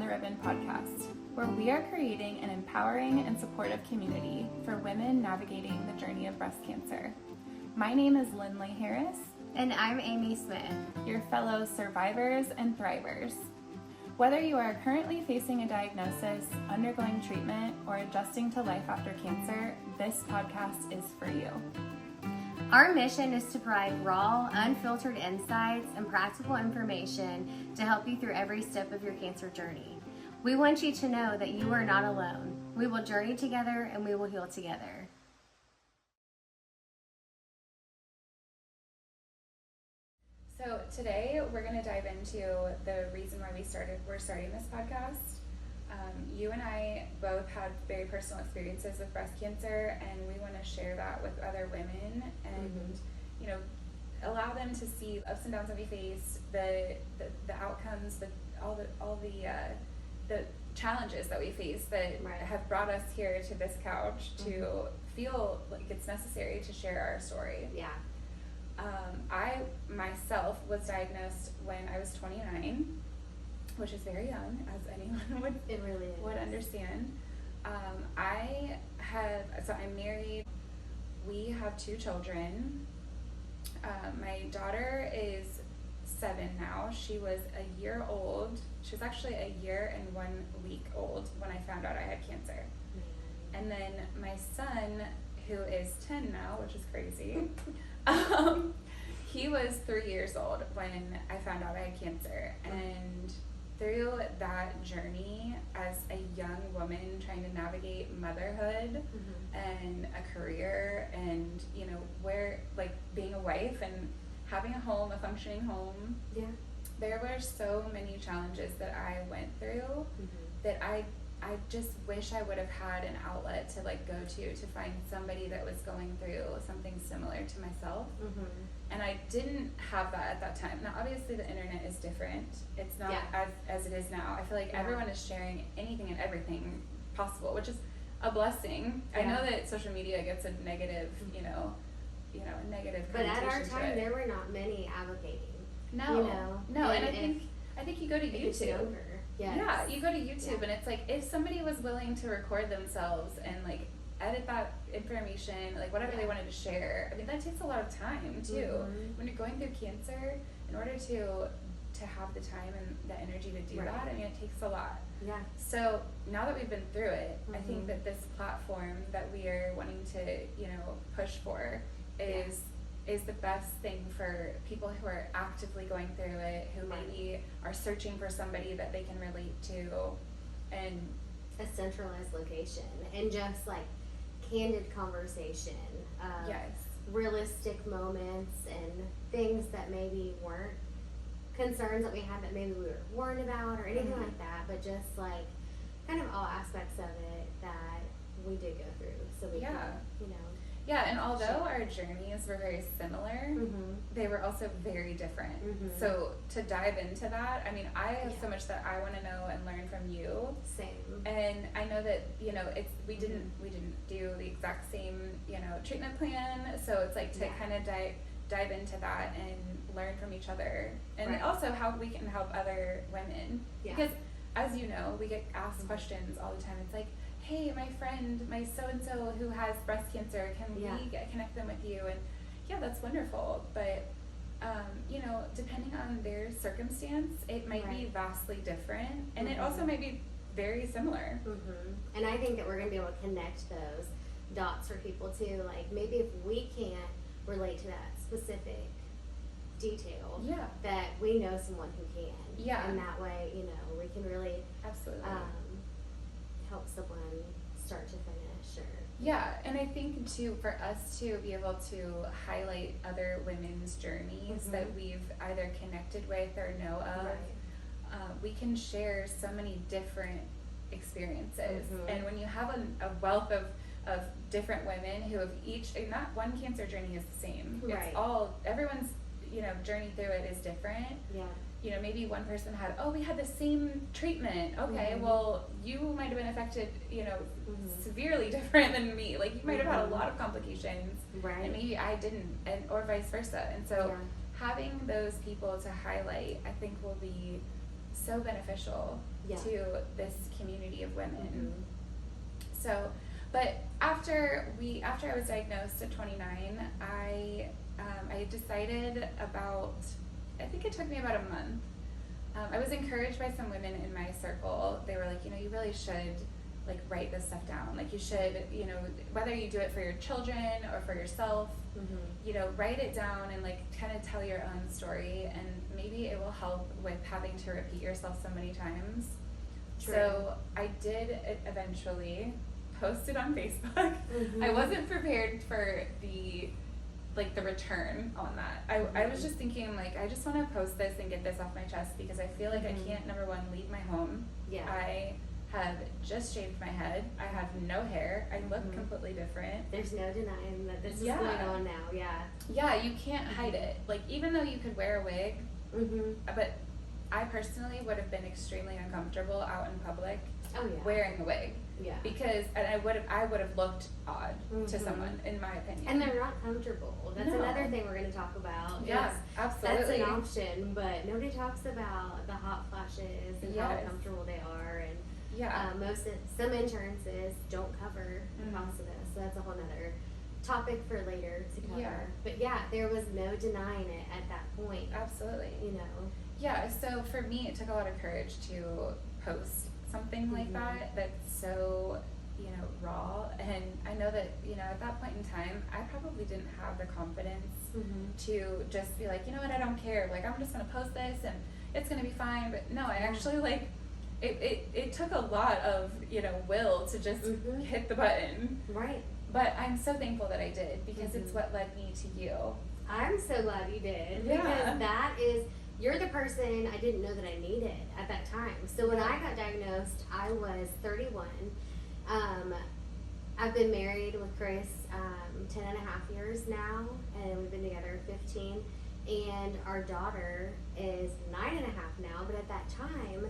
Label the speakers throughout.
Speaker 1: the Ribbon podcast, where we are creating an empowering and supportive community for women navigating the journey of breast cancer. My name is Lindley Harris.
Speaker 2: And I'm Amy Smith,
Speaker 1: your fellow survivors and thrivers. Whether you are currently facing a diagnosis, undergoing treatment, or adjusting to life after cancer, this podcast is for you.
Speaker 2: Our mission is to provide raw, unfiltered insights and practical information to help you through every step of your cancer journey. We want you to know that you are not alone. We will journey together and we will heal together.
Speaker 1: So today we're going to dive into the reason why we're starting this podcast. You and I both had very personal experiences with breast cancer, and we want to share that with other women and you know, allow them to see the ups and downs that we face, the outcomes, all the challenges that we face that have brought us here to this couch to feel like it's necessary to share our story.
Speaker 2: Yeah.
Speaker 1: I myself was diagnosed when I was 29, which is very young, as anyone would understand. I'm married. We have 2 children. My daughter is 7 now. She was a year old. She was actually a year and 1 week old when I found out I had cancer. And then my son, who is 10 now, which is crazy, he was 3 years old when I found out I had cancer. And through that journey as a young woman trying to navigate motherhood and a career and, you know, being a wife and having a home, a functioning home, there were so many challenges that I went through that I just wish I would have had an outlet to go to find somebody that was going through something similar to myself. And I didn't have that at that time. Now, obviously, the internet is different. It's not as it is now. I feel like everyone is sharing anything and everything possible, which is a blessing. I know that social media gets a negative, a negative
Speaker 2: But at our
Speaker 1: connotation to
Speaker 2: time,
Speaker 1: it.
Speaker 2: there were not many advocating.
Speaker 1: No, and I think you go to YouTube.
Speaker 2: Yes.
Speaker 1: You go to YouTube and it's like, if somebody was willing to record themselves and edit that information, whatever they wanted to share, I mean, that takes a lot of time too. When you're going through cancer, in order to have the time and the energy to do that, I mean, it takes a lot.
Speaker 2: Yeah.
Speaker 1: So now that we've been through it, I think that this platform that we are wanting to, push for is the best thing for people who are actively going through it, who maybe are searching for somebody that they can relate to, and
Speaker 2: a centralized location, and just candid conversation, realistic moments, and things that maybe weren't concerns that we had that maybe we were worried about or anything like that, but just kind of all aspects of it that we did go through, so we can,
Speaker 1: Yeah, and although our journeys were very similar, they were also very different. So to dive into that, I mean, I have so much that I want to know and learn from you.
Speaker 2: Same.
Speaker 1: And I know that, we didn't do the exact same, treatment plan. So it's to kind of dive into that and learn from each other. And also how we can help other women.
Speaker 2: Yeah.
Speaker 1: Because as you know, we get asked questions all the time. It's like, hey, my friend, my so-and-so who has breast cancer, can we connect them with you? And that's wonderful. But, depending on their circumstance, it might be vastly different. And it also might be very similar.
Speaker 2: And I think that we're going to be able to connect those dots for people too. Maybe if we can't relate to that specific detail, that we know someone who can.
Speaker 1: Yeah.
Speaker 2: And that way, we can really
Speaker 1: absolutely
Speaker 2: help someone start to finish.
Speaker 1: And I think too, for us to be able to highlight other women's journeys that we've either connected with or know of, we can share so many different experiences. And when you have a wealth of different women who have each, not one cancer journey is the same. It's all, everyone's, journey through it is different. Maybe one person we had the same treatment. Okay, well, you might have been affected, severely different than me. You might have had a lot of complications, and maybe I didn't, or vice versa. And so having those people to highlight, I think, will be so beneficial to this community of women. So, but after I was diagnosed at 29, I decided about, I think it took me about a month. I was encouraged by some women in my circle. They were like, you really should like write this stuff down. Like you should, whether you do it for your children or for yourself, write it down and like kind of tell your own story, and maybe it will help with having to repeat yourself so many times. True. So I did eventually post it on Facebook. I wasn't prepared for the return on that. I was just thinking like, I just want to post this and get this off my chest because I feel like I can't, number one, leave my home. I have just shaved my head. I have no hair. I look completely different.
Speaker 2: There's no denying that this is going on now.
Speaker 1: Yeah, you can't hide it. Like, even though you could wear a wig, but I personally would have been extremely uncomfortable out in public wearing a wig. Because I would have looked odd to someone, in my opinion.
Speaker 2: And they're not comfortable. That's another thing we're going to talk about.
Speaker 1: Yeah, absolutely.
Speaker 2: That's an option, but nobody talks about the hot flashes and how uncomfortable they are. And some insurances don't cover the cost of this, so that's a whole other topic for later to cover. But there was no denying it at that point.
Speaker 1: Absolutely. Yeah, so for me, it took a lot of courage to post something like that's so, raw. And I know that, at that point in time, I probably didn't have the confidence to just be like, I don't care. Like, I'm just going to post this and it's going to be fine. But no, I actually it took a lot of, will to just hit the button.
Speaker 2: Right.
Speaker 1: But I'm so thankful that I did, because it's what led me to you.
Speaker 2: I'm so glad you did. Because you're the person I didn't know that I needed at that time. So when I got diagnosed, I was 31. I've been married with Chris 10 and a half years now, and we've been together 15. And our daughter is 9 and a half now, but at that time,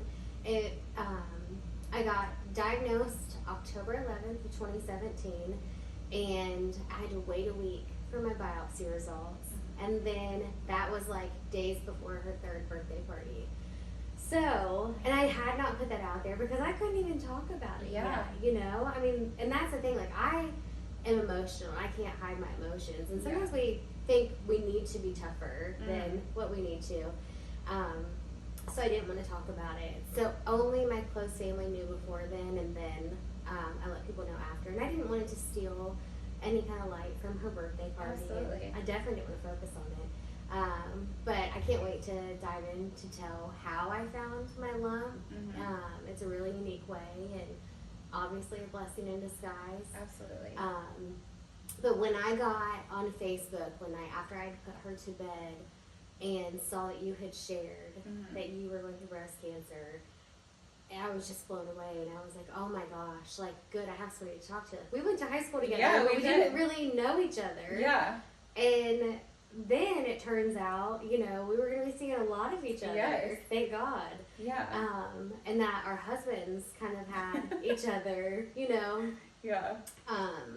Speaker 2: I got diagnosed October 11th of 2017, and I had to wait a week for my biopsy results. And then that was like days before her 3rd birthday party. So, and I had not put that out there because I couldn't even talk about it yet, I mean, and that's the thing, like, I am emotional. I can't hide my emotions. And sometimes we think we need to be tougher than what we need to. So I didn't want to talk about it. So only my close family knew before then, and then I let people know after. And I didn't want it to steal any kind of light from her birthday party.
Speaker 1: Absolutely.
Speaker 2: I definitely didn't want to focus on it. But I can't wait to dive in to tell how I found my lump. It's a really unique way, and obviously a blessing in disguise.
Speaker 1: Absolutely.
Speaker 2: But when I got on Facebook, after I put her to bed and saw that you had shared that you were going through breast cancer, and I was just blown away, and I was like, oh my gosh, like, good, I have somebody to talk to. We went to high school together, but we didn't really know each other.
Speaker 1: Yeah.
Speaker 2: And then it turns out, we were going to be seeing a lot of each other.
Speaker 1: Yes.
Speaker 2: Thank God.
Speaker 1: Yeah.
Speaker 2: And that our husbands kind of had each other,
Speaker 1: Yeah.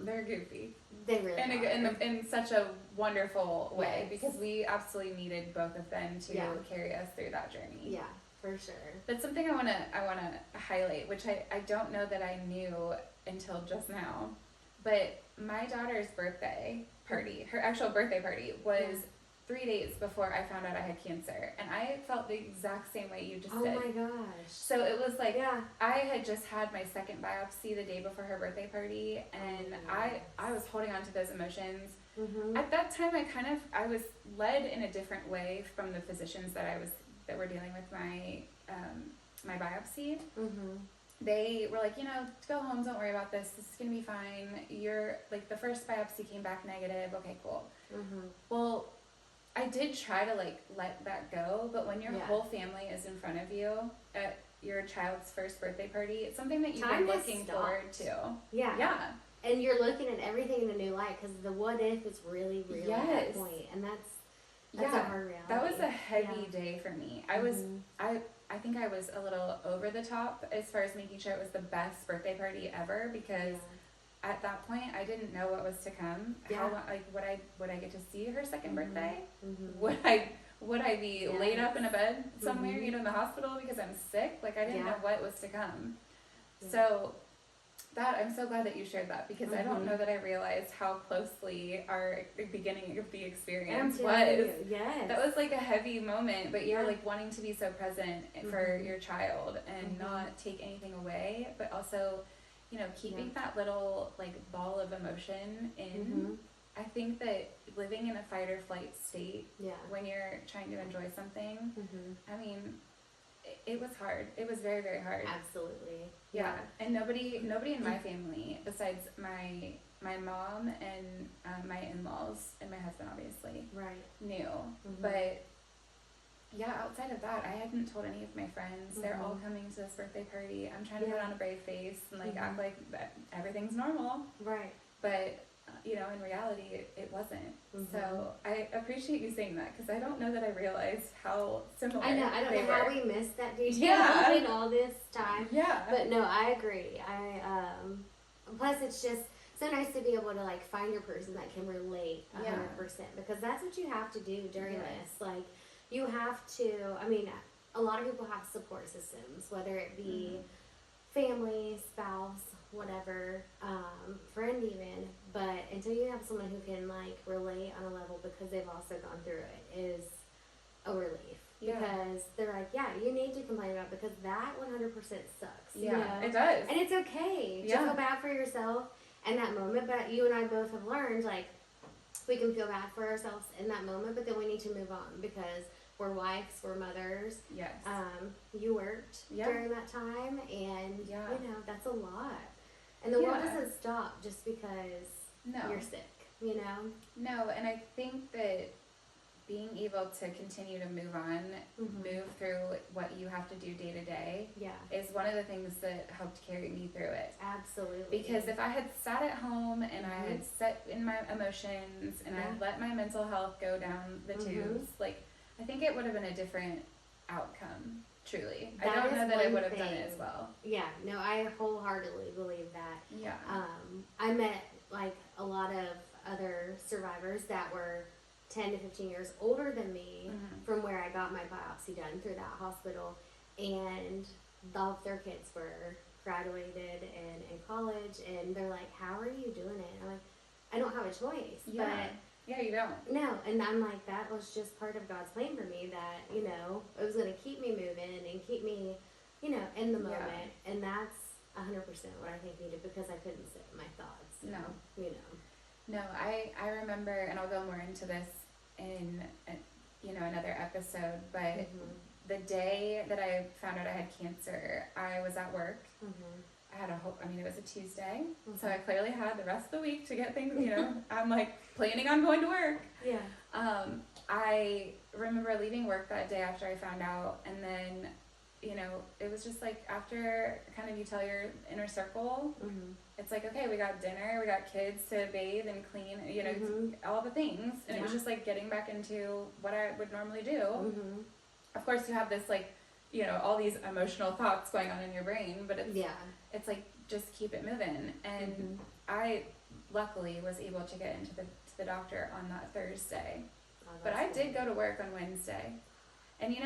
Speaker 1: They're goofy.
Speaker 2: They really are.
Speaker 1: In such a wonderful way, because we absolutely needed both of them to carry us through that journey.
Speaker 2: Yeah, for sure.
Speaker 1: That's something I wanna highlight, which I don't know that I knew until just now. But my daughter's birthday party, her actual birthday party, was 3 days before I found out I had cancer, and I felt the exact same way you just did.
Speaker 2: Oh my gosh.
Speaker 1: So it was like, I had just had my 2nd biopsy the day before her birthday party, and I was holding on to those emotions. At that time, I was led in a different way from the physicians that were dealing with my my biopsy. They were like, go home, don't worry about this. This is gonna be fine. You're like, the first biopsy came back negative. Okay, cool. Well, I did try to let that go, but when your whole family is in front of you at your child's first birthday party, it's something that you've been looking forward to. Yeah.
Speaker 2: And you're looking at everything in a new light, because the what if is really real at that point, and that's a hard reality.
Speaker 1: That was a heavy day for me. I think I was a little over the top as far as making sure it was the best birthday party ever, because at that point I didn't know what was to come. How would I get to see her 2nd birthday? Would would I be laid up in a bed somewhere, in the hospital because I'm sick? Like, I didn't know what was to come. Yeah. So I'm so glad that you shared that, because I don't know that I realized how closely our beginning of the experience was.
Speaker 2: Yes.
Speaker 1: That was like a heavy moment, but you're like wanting to be so present for your child and not take anything away, but also, keeping that little like ball of emotion in. I think that living in a fight or flight state when you're trying to enjoy something, I mean, it was hard. It was very, very hard.
Speaker 2: Absolutely.
Speaker 1: Yeah. And nobody in my family, besides my mom and my in-laws and my husband, obviously, knew. But yeah, outside of that, I hadn't told any of my friends. They're all coming to this birthday party. I'm trying to put on a brave face and like act like everything's normal.
Speaker 2: Right.
Speaker 1: But in reality, it wasn't. So I appreciate you saying that, because I don't know that I realized how similar
Speaker 2: I know. I don't know how we missed that detail in all this time.
Speaker 1: Yeah.
Speaker 2: But no, I agree. Plus it's just so nice to be able to like find your person that can relate 100%, because that's what you have to do during this. Like, you have to, I mean, a lot of people have support systems, whether it be family, spouse, whatever, friend even, but until you have someone who can like relate on a level because they've also gone through it is a relief. Because they're like, you need to complain about it, because that 100% sucks.
Speaker 1: It does.
Speaker 2: And it's okay to feel bad for yourself in that moment, but you and I both have learned, like, we can feel bad for ourselves in that moment, but then we need to move on, because we're wives, we're mothers.
Speaker 1: Yes.
Speaker 2: You worked during that time, and that's a lot. And the world doesn't stop just because you're sick,
Speaker 1: No, and I think that being able to continue to move on, move through what you have to do day to day, is one of the things that helped carry me through it.
Speaker 2: Absolutely.
Speaker 1: Because if I had sat at home and I had sat in my emotions and I let my mental health go down the tubes, like, I think it would have been a different outcome, truly. I don't know that I would have done it as well.
Speaker 2: Yeah, no, I wholeheartedly believe that.
Speaker 1: Yeah.
Speaker 2: I met, like, a lot of other survivors that were 10 to 15 years older than me from where I got my biopsy done through that hospital, and all of their kids were graduated and in college, and they're like, how are you doing it? And I'm like, I don't have a choice.
Speaker 1: Yeah.
Speaker 2: But
Speaker 1: yeah, you don't.
Speaker 2: No, and I'm like, that was just part of God's plan for me, that, it was going to keep me moving and keep me, in the moment. And that's 100% what I think needed, because I couldn't sit in my thoughts.
Speaker 1: No. No, I remember, and I'll go more into this in, another episode, but the day that I found out I had cancer, I was at work. I had it was a Tuesday, so I clearly had the rest of the week to get things, I'm like planning on going to work.
Speaker 2: Yeah.
Speaker 1: I remember leaving work that day after I found out, and then, it was just like after kind of you tell your inner circle, it's like, okay, we got dinner, we got kids to bathe and clean, all the things, and it was just like getting back into what I would normally do. Of course, you have this like, all these emotional thoughts going on in your brain, but it's like, just keep it moving. And I luckily was able to get into the doctor on that Thursday, but I did go to work on Wednesday, and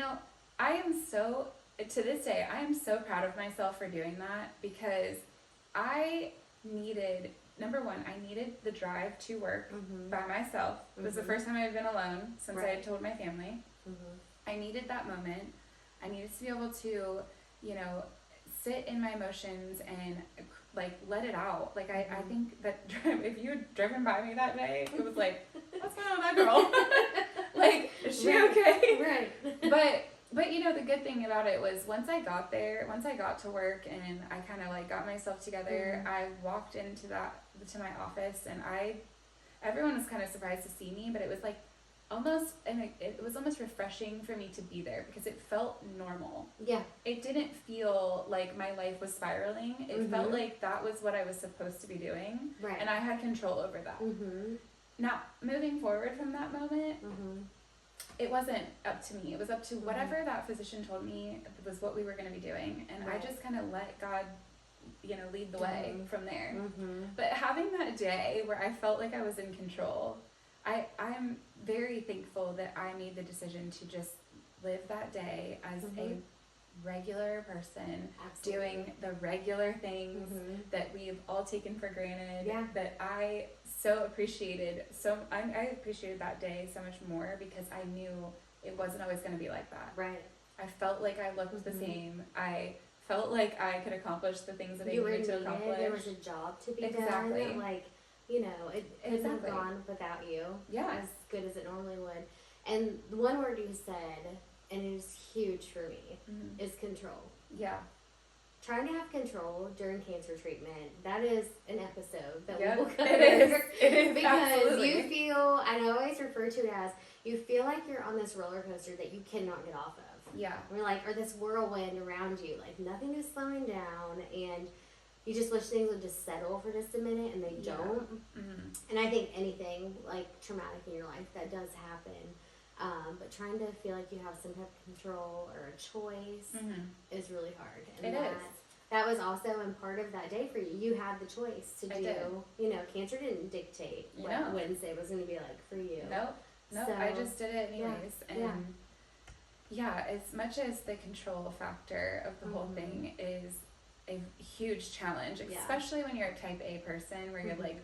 Speaker 1: I am so, to this day, I am so proud of myself for doing that, because I needed, number one, I needed the drive to work by myself. It was the first time I had been alone since I had told my family. I needed that moment. I needed to be able to, sit in my emotions and like let it out. Like I think that if you had driven by me that day, it was like, what's going on with that girl? Like, is she okay?
Speaker 2: Right.
Speaker 1: But the good thing about it was once I got to work and I kind of like got myself together, I walked into my office, and everyone was kind of surprised to see me, but it was like it was almost refreshing for me to be there, because it felt normal. Yeah. It didn't feel like my life was spiraling. It felt like that was what I was supposed to be doing. Right. And I had control over that. Now, moving forward from that moment, it wasn't up to me. It was up to whatever that physician told me was what we were going to be doing. And I just kind of let God, lead the way from there. But having that day where I felt like I was in control, I'm very thankful that I made the decision to just live that day as a regular person, doing the regular things that we've all taken for granted, that I so appreciated. I appreciated that day so much more because I knew it wasn't always going to be like that.
Speaker 2: Right.
Speaker 1: I felt like I looked the same. I felt like I could accomplish the things that I needed to accomplish.
Speaker 2: There was a job to be done. Like, you know, it couldn't have gone without you. As good as it normally would. And the one word you said, and it is huge for me, is control. Yeah. Trying to have control during cancer treatment, that is an episode that we will cover. It is. Because absolutely. You feel, and I always refer to it as, you feel like you're on this roller coaster that you cannot get off of. Yeah. We're like, or this whirlwind around you, like nothing is slowing down, and you just wish things would just settle for just a minute, and they don't. And I think anything like traumatic in your life that does happen, but trying to feel like you have some type of control or a choice is really hard. And that was also in part of that day for you. You had the choice to do, you know, cancer didn't dictate what Wednesday was going to be like for you.
Speaker 1: No, so, I just did it anyways. And as much as the control factor of the whole thing is a huge challenge, especially when you're a type A person where you're like,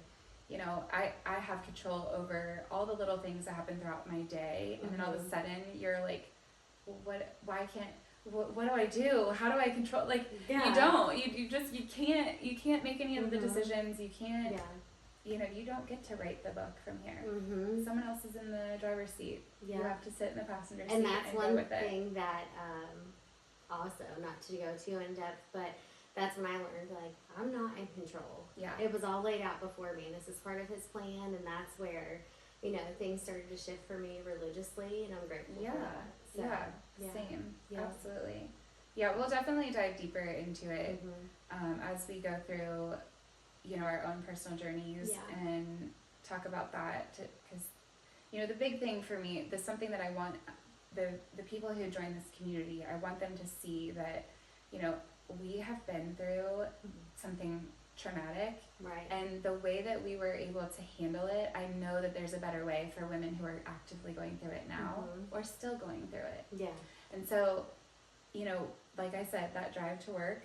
Speaker 1: you know, I have control over all the little things that happen throughout my day, and then all of a sudden you're like, well, what do I do? How do I control? Like, you don't, you can't make any of the decisions. You can't, you know, you don't get to write the book from here. Someone else is in the driver's seat. You have to sit in the passenger seat
Speaker 2: and that's
Speaker 1: and
Speaker 2: one
Speaker 1: go with
Speaker 2: thing
Speaker 1: it.
Speaker 2: that, also, not to go too in depth, but that's when I learned, like, I'm not in control. It was all laid out before me, and this is part of his plan, and that's where, you know, things started to shift for me religiously, and I'm grateful for that. So,
Speaker 1: same. Absolutely. Yeah, we'll definitely dive deeper into it as we go through, you know, our own personal journeys and talk about that, because, you know, the big thing for me, there's something that I want the people who join this community, I want them to see that, you know, we have been through something traumatic, and the way that we were able to handle it, I know that there's a better way for women who are actively going through it now or still going through it. And so, you know, like I said, that drive to work,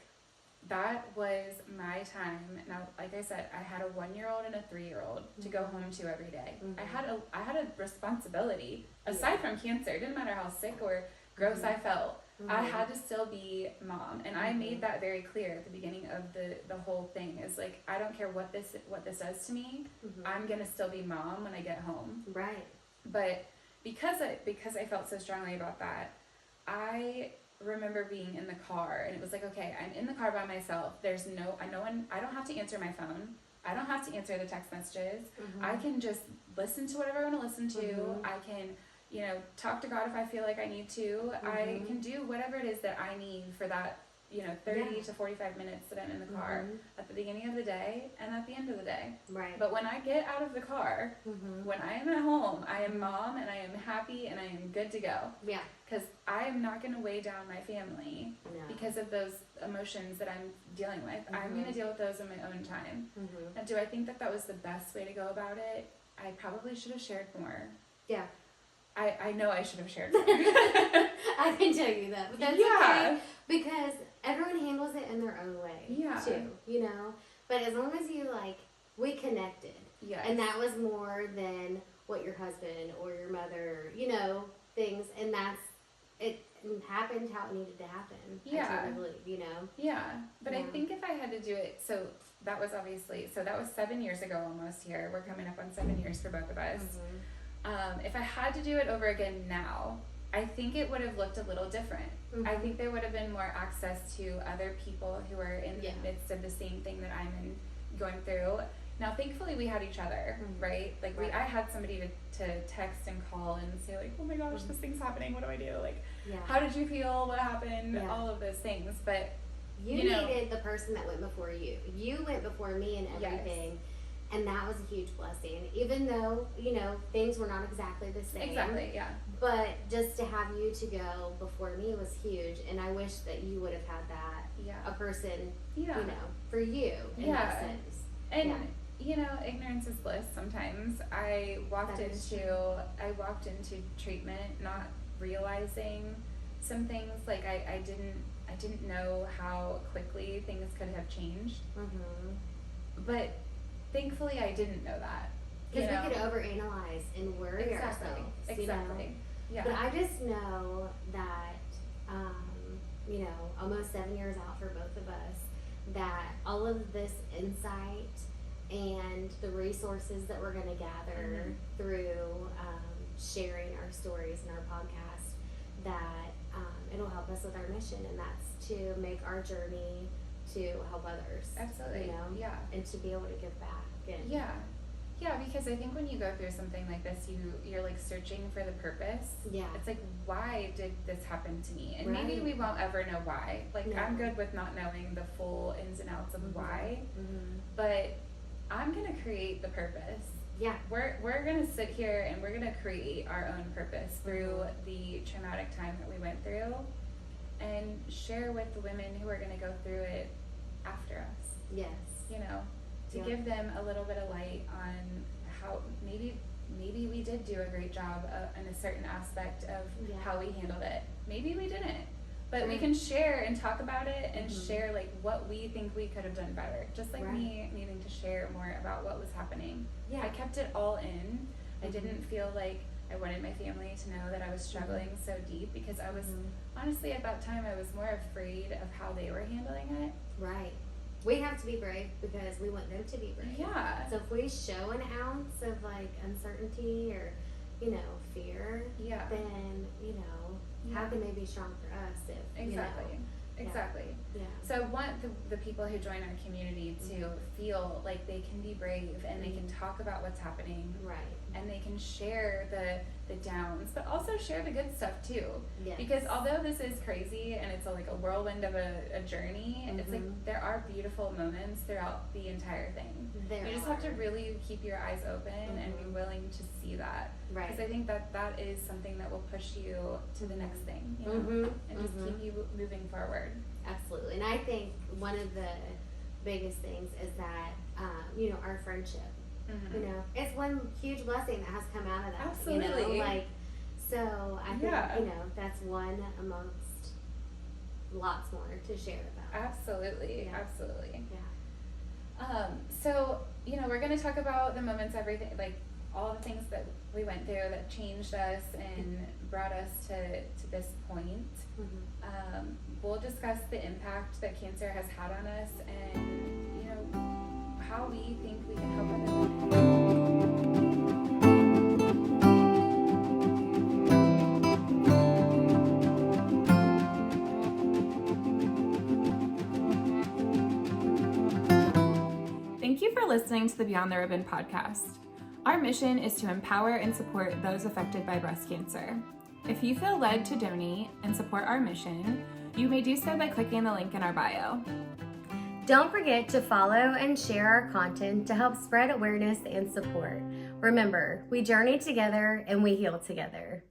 Speaker 1: that was my time. Now, like I said, I had a 1-year-old and a 3-year-old to go home to every day. I had a responsibility aside from cancer. It didn't matter how sick or gross I felt. I had to still be mom, and I made that very clear at the beginning of the whole thing. Is like, I don't care what this does to me. I'm gonna still be mom when I get home. But because I felt so strongly about that, I remember being in the car, and it was like, okay, I'm in the car by myself. There's no one. I don't have to answer my phone. I don't have to answer the text messages. I can just listen to whatever I want to listen to. I can, you know, talk to God if I feel like I need to. I can do whatever it is that I need for that, you know, 30 to 45 minutes that I'm in the car at the beginning of the day and at the end of the day. But when I get out of the car, when I am at home, I am mom, and I am happy, and I am good to go. Because I am not going to weigh down my family because of those emotions that I'm dealing with. I'm going to deal with those in my own time. And do I think that was the best way to go about it? I probably should have shared more. I know I should have shared more.
Speaker 2: I can tell you that. But that's okay, because everyone handles it in their own way, too, you know? But as long as you, like, we connected. And that was more than what your husband or your mother, you know, things, and it happened how it needed to happen. I truly believe, you know?
Speaker 1: But I think if I had to do it, so that was 7 years ago almost here. We're coming up on 7 years for both of us. If I had to do it over again now, I think it would have looked a little different. I think there would have been more access to other people who are in the midst of the same thing that I'm going through. Now, thankfully, we had each other, right? Like, I had somebody to text and call and say, like, oh my gosh, this thing's happening. What do I do? Like, how did you feel? What happened? All of those things. But
Speaker 2: you needed the person that went before you. You went before me in everything. And that was a huge blessing, even though, you know, things were not exactly the same. But just to have you to go before me was huge. And I wish that you would have had that, a person, you know, for you in that sense.
Speaker 1: And, ignorance is bliss sometimes. I walked into treatment not realizing some things. Like I didn't know how quickly things could have changed. But thankfully I didn't know that.
Speaker 2: Because we could overanalyze and worry ourselves.
Speaker 1: Exactly. Yeah.
Speaker 2: But I just know that, almost 7 years out for both of us, that all of this insight and the resources that we're going to gather through sharing our stories and our podcast, that it'll help us with our mission, and that's to make our journey to help others.
Speaker 1: Absolutely. Yeah.
Speaker 2: And to be able to give back. And
Speaker 1: Yeah, because I think when you go through something like this, you're like searching for the purpose.
Speaker 2: Yeah.
Speaker 1: It's like, why did this happen to me? And
Speaker 2: Right.
Speaker 1: maybe we won't ever know why. Like,
Speaker 2: No.
Speaker 1: I'm good with not knowing the full ins and outs of why,
Speaker 2: But
Speaker 1: but I'm gonna create the purpose.
Speaker 2: yeah.
Speaker 1: We're gonna sit here and we're gonna create our own purpose through the traumatic time that we went through, and share with the women who are gonna go through it after us.
Speaker 2: Yes.
Speaker 1: To give them a little bit of light on how maybe we did do a great job in a certain aspect of how we handled it. Maybe we didn't, but we can share and talk about it and share like what we think we could have done better. Just like me needing to share more about what was happening.
Speaker 2: Yeah.
Speaker 1: I kept it all in. I didn't feel like I wanted my family to know that I was struggling so deep, because I was honestly at that time I was more afraid of how they were handling it.
Speaker 2: Right. We have to be brave because we want them to be brave.
Speaker 1: Yeah.
Speaker 2: So if we show an ounce of like uncertainty or, fear, then, how can they be strong for us if,
Speaker 1: Exactly.
Speaker 2: Yeah.
Speaker 1: So I want the people who join our community to feel like they can be brave and they can talk about what's happening.
Speaker 2: Right.
Speaker 1: And they can share the downs, but also share the good stuff too.
Speaker 2: Yes.
Speaker 1: Because although this is crazy and it's like a whirlwind of a journey, it's like there are beautiful moments throughout the entire thing. You just have to really keep your eyes open and be willing to see that.
Speaker 2: Right.
Speaker 1: Because I think that is something that will push you to the next thing, and just keep you moving forward.
Speaker 2: Absolutely. And I think one of the biggest things is that, our friendship. It's one huge blessing that has come out of that.
Speaker 1: Absolutely.
Speaker 2: So I think, that's one amongst lots more to share about.
Speaker 1: Absolutely.
Speaker 2: Yeah.
Speaker 1: Absolutely.
Speaker 2: Yeah.
Speaker 1: So, we're going to talk about the moments, everything, like all the things that we went through that changed us and brought us to this point. We'll discuss the impact that cancer has had on us and, how we think we can help other women. Thank you for listening to the Beyond the Ribbon podcast. Our mission is to empower and support those affected by breast cancer. If you feel led to donate and support our mission, you may do so by clicking the link in our bio.
Speaker 2: Don't forget to follow and share our content to help spread awareness and support. Remember, we journey together and we heal together.